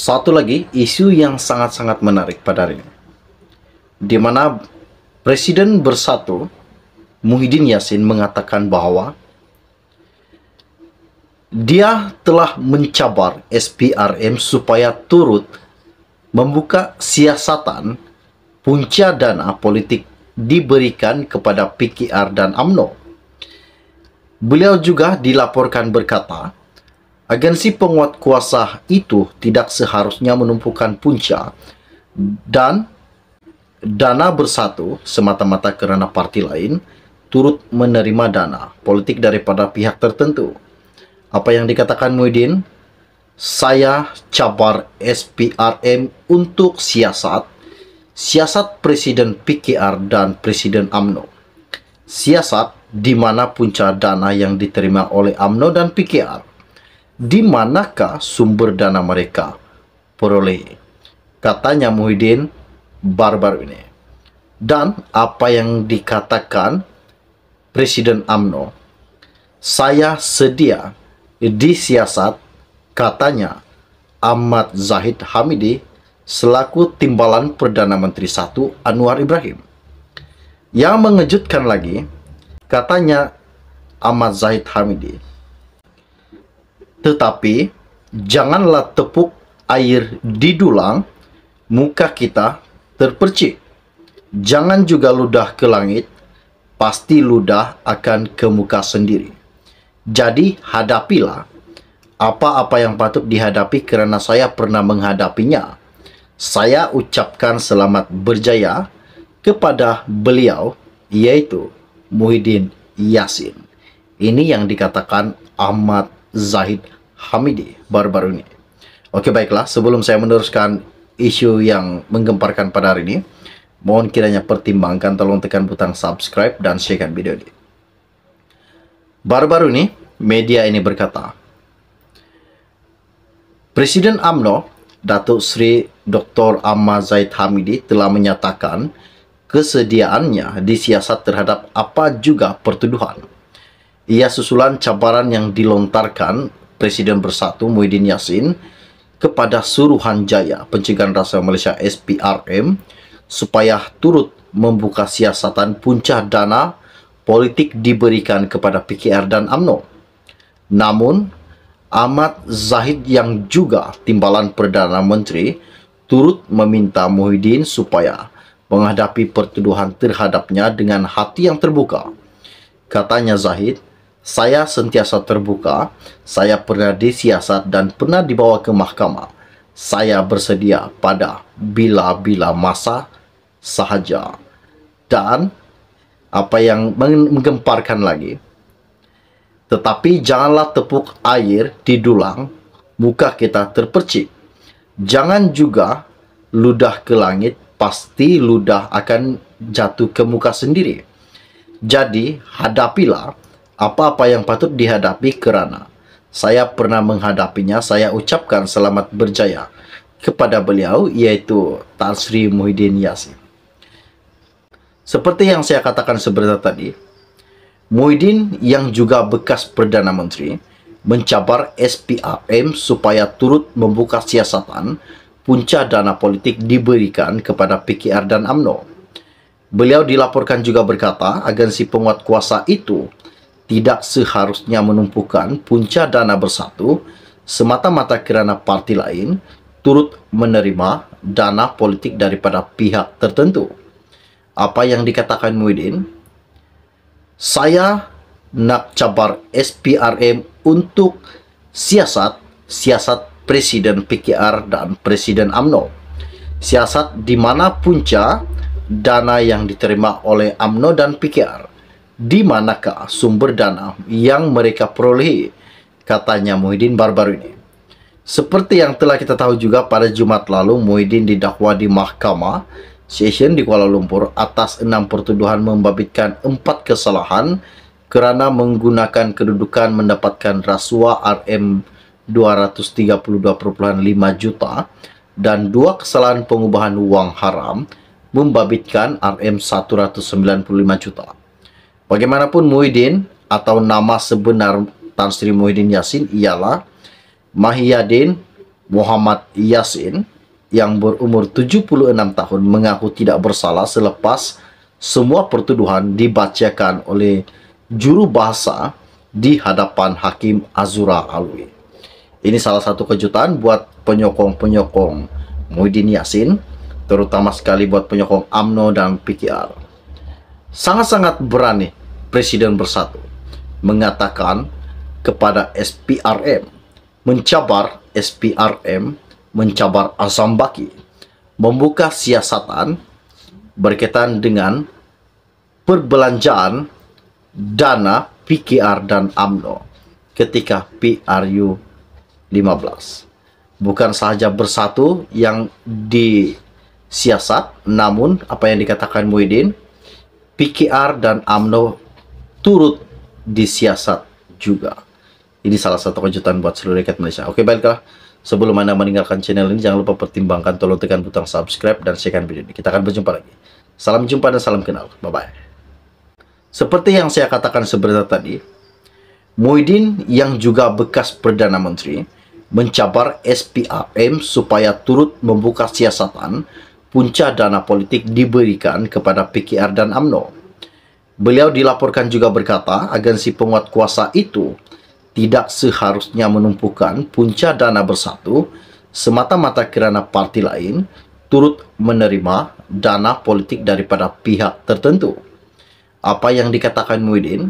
Satu lagi isu yang sangat-sangat menarik pada hari ini, di mana Presiden Bersatu Muhyiddin Yassin mengatakan bahwa dia telah mencabar SPRM supaya turut membuka siasatan punca dana politik diberikan kepada PKR dan UMNO. Beliau juga dilaporkan berkata, agensi penguat kuasa itu tidak seharusnya menumpukan punca dan dana bersatu semata-mata kerana parti lain turut menerima dana politik daripada pihak tertentu. Apa yang dikatakan Muhyiddin? Saya cabar SPRM untuk siasat Presiden PKR dan Presiden UMNO. Siasat di mana punca dana yang diterima oleh UMNO dan PKR. Di manakah sumber dana mereka peroleh? Katanya Muhyiddin baru-baru ini. Dan apa yang dikatakan Presiden UMNO, saya sedia disiasat, katanya Ahmad Zahid Hamidi selaku Timbalan Perdana Menteri 1 Anwar Ibrahim. Yang mengejutkan lagi, katanya Ahmad Zahid Hamidi, tetapi janganlah tepuk air di dulang, muka kita terpercik. Jangan juga ludah ke langit, pasti ludah akan ke muka sendiri. Jadi hadapilah apa-apa yang patut dihadapi kerana saya pernah menghadapinya. Saya ucapkan selamat berjaya kepada beliau, yaitu Muhyiddin Yassin. Ini yang dikatakan Ahmad Zahid Hamidi baru-baru ini. Oke, baiklah, sebelum saya meneruskan isu yang menggemparkan pada hari ini, mohon kiranya pertimbangkan, tolong tekan butang subscribe dan share video ini. Baru-baru ini, media ini berkata, Presiden UMNO, Datuk Seri Dr. Ahmad Zahid Hamidi telah menyatakan kesediaannya disiasat terhadap apa juga pertuduhan. Ia susulan cabaran yang dilontarkan Presiden Bersatu Muhyiddin Yassin kepada Suruhanjaya Pencegahan Rasuah Malaysia SPRM supaya turut membuka siasatan punca dana politik diberikan kepada PKR dan UMNO. Namun, Ahmad Zahid yang juga Timbalan Perdana Menteri turut meminta Muhyiddin supaya menghadapi pertuduhan terhadapnya dengan hati yang terbuka. Katanya Zahid, saya sentiasa terbuka, saya pernah disiasat dan pernah dibawa ke mahkamah. Saya bersedia pada bila-bila masa sahaja. Dan apa yang menggemparkan lagi, tetapi janganlah tepuk air di dulang, muka kita terpercik. Jangan juga ludah ke langit, pasti ludah akan jatuh ke muka sendiri. Jadi hadapilah apa-apa yang patut dihadapi kerana saya pernah menghadapinya. Saya ucapkan selamat berjaya kepada beliau, yaitu Tan Sri Muhyiddin Yassin. Seperti yang saya katakan sebentar tadi, Muhyiddin yang juga bekas Perdana Menteri mencabar SPRM supaya turut membuka siasatan punca dana politik diberikan kepada PKR dan UMNO. Beliau dilaporkan juga berkata, agensi penguat kuasa itu tidak seharusnya menumpukan punca dana bersatu semata-mata kerana parti lain turut menerima dana politik daripada pihak tertentu. Apa yang dikatakan Muhyiddin? Saya nak cabar SPRM untuk siasat Presiden PKR dan Presiden UMNO. Siasat di mana punca dana yang diterima oleh UMNO dan PKR. Di manakah sumber dana yang mereka peroleh? Katanya Muhyiddin baru-baru ini. Seperti yang telah kita tahu juga, pada Jumat lalu Muhyiddin didakwa di Mahkamah Session di Kuala Lumpur atas 6 pertuduhan membabitkan 4 kesalahan kerana menggunakan kedudukan mendapatkan rasuah RM232.5 juta dan 2 kesalahan pengubahan wang haram membabitkan RM195 juta. Bagaimanapun, Muhyiddin atau nama sebenar Tan Sri Muhyiddin Yassin ialah Mahiyadin Muhammad Yasin yang berumur 76 tahun mengaku tidak bersalah selepas semua pertuduhan dibacakan oleh juru bahasa di hadapan Hakim Azura Alwi. Ini salah satu kejutan buat penyokong-penyokong Muhyiddin Yassin, terutama sekali buat penyokong UMNO dan PKR. Sangat-sangat berani Presiden Bersatu mengatakan kepada SPRM, mencabar SPRM, mencabar Azam Baki, membuka siasatan berkaitan dengan perbelanjaan dana PKR dan UMNO ketika PRU 15. Bukan sahaja Bersatu yang disiasat, namun apa yang dikatakan Muhyiddin, PKR dan UMNO turut disiasat juga. Ini salah satu kejutan buat seluruh rakyat Malaysia. Oke, baiklah. Sebelum Anda meninggalkan channel ini, jangan lupa pertimbangkan, tolong tekan butang subscribe dan share video ini. Kita akan berjumpa lagi. Salam jumpa dan salam kenal. Bye-bye. Seperti yang saya katakan sebentar tadi, Muhyiddin yang juga bekas Perdana Menteri mencabar SPRM supaya turut membuka siasatan punca dana politik diberikan kepada PKR dan UMNO. Beliau dilaporkan juga berkata, agensi penguat kuasa itu tidak seharusnya menumpukan punca dana Bersatu semata-mata kerana parti lain turut menerima dana politik daripada pihak tertentu. Apa yang dikatakan Muhyiddin?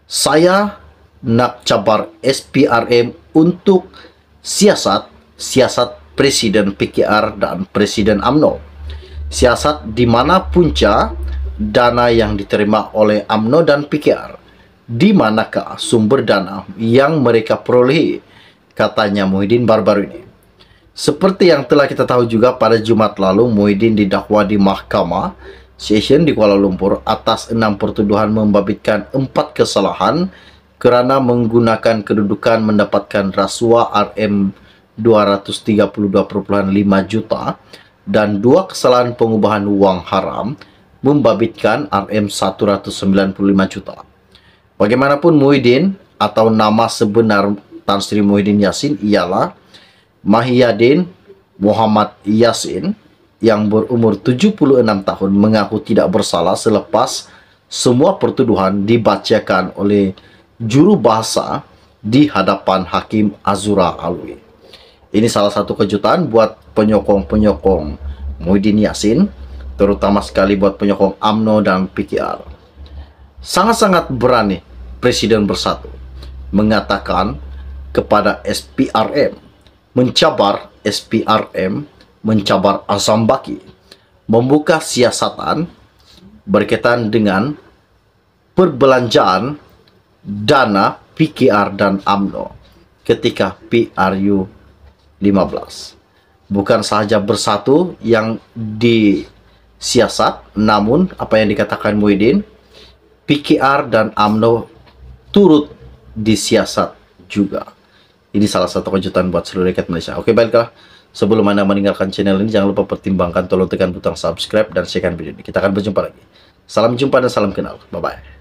Saya nak cabar SPRM untuk siasat Presiden PKR dan Presiden UMNO. Siasat di mana punca dana yang diterima oleh UMNO dan PKR. Di manakah sumber dana yang mereka perolehi, katanya Muhyiddin baru-baru ini. Seperti yang telah kita tahu juga, pada Jumat lalu Muhyiddin didakwa di Mahkamah Session di Kuala Lumpur atas 6 pertuduhan membabitkan 4 kesalahan kerana menggunakan kedudukan mendapatkan rasuah RM232.5 juta dan 2 kesalahan pengubahan wang haram membabitkan RM195 juta. Bagaimanapun, Muhyiddin atau nama sebenar Tan Sri Muhyiddin Yassin ialah Mahyadin Muhammad Yassin yang berumur 76 tahun mengaku tidak bersalah selepas semua pertuduhan dibacakan oleh juru bahasa di hadapan Hakim Azura Alwi. Ini salah satu kejutan buat penyokong-penyokong Muhyiddin Yassin, terutama sekali buat penyokong UMNO dan PKR. Sangat-sangat berani Presiden Bersatu mengatakan kepada SPRM, mencabar SPRM, mencabar Azam Baki, membuka siasatan berkaitan dengan perbelanjaan dana PKR dan UMNO ketika PRU 15. Bukan sahaja Bersatu yang disiasat, namun apa yang dikatakan Muhyiddin, PKR dan UMNO turut disiasat juga. Ini salah satu kejutan buat seluruh rakyat Malaysia. Oke, baiklah. Sebelum Anda meninggalkan channel ini, jangan lupa pertimbangkan, tolong tekan butang subscribe dan share video ini. Kita akan berjumpa lagi. Salam jumpa dan salam kenal. Bye-bye.